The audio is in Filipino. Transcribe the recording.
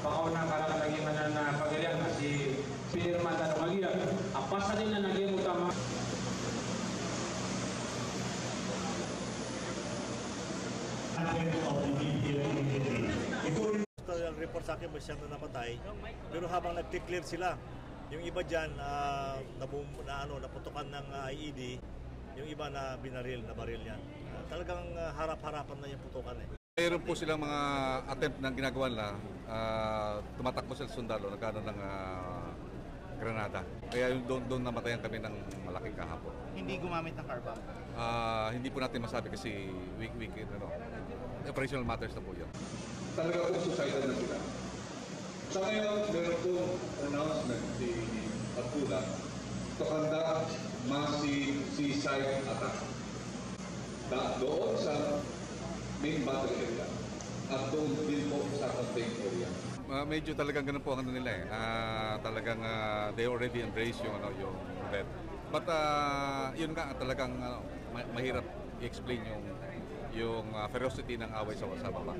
Pakauna para lagi man na pagalian si Pirman tanong agian. Apa sa din na naging utama. Report sa akin ba siyang napatay, pero habang nag-declare sila, yung iba dyan naputukan ng IED, yung iba na baril yan. Talagang harap-harapan na yung putukan eh. Mayroon po silang mga attempt na ginagawa na tumatakbo sila sundalo, nagkano ng granada. Kaya doon namatayan kami ng malaking kahapon. Hindi gumamit ng car bomb? Hindi po natin masabi kasi operational matters na po yan. Talaga po suicidal na sila. Sa ngayon, meron pong announcement si Abdullah to conduct massive suicide attack. Doon sa main battle area at doon din po sa campaign area. Medyo talagang ganun po ang ano nila eh. Talagang they already embrace yung death. But yun nga talagang mahirap i-explain yung ferocity ng away sa baba.